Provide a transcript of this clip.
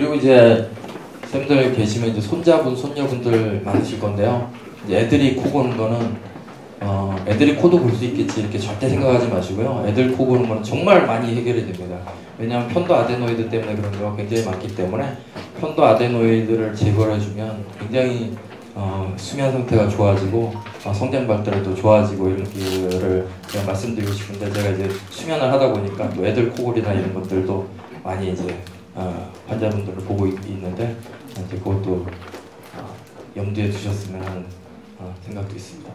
그리고 이제 쌤들 계시면 이제 손자분, 손녀분들 많으실 건데요. 이제 애들이 코 고는 거는 애들이 코도 골 수 있겠지 이렇게 절대 생각하지 마시고요. 애들 코 고는 거는 정말 많이 해결이 됩니다. 왜냐하면 편도 아데노이드 때문에 그런 경우가 굉장히 많기 때문에 편도 아데노이드를 제거를 해주면 굉장히 수면 상태가 좋아지고 성장 발달도 좋아지고 이런 거를 제가 말씀드리고 싶은데, 제가 이제 수면을 하다 보니까 또 애들 코골이나 이런 것들도 많이 이제 환자분들을 보고 있는데 이제 그것도 염두에 두셨으면 하는 생각도 있습니다.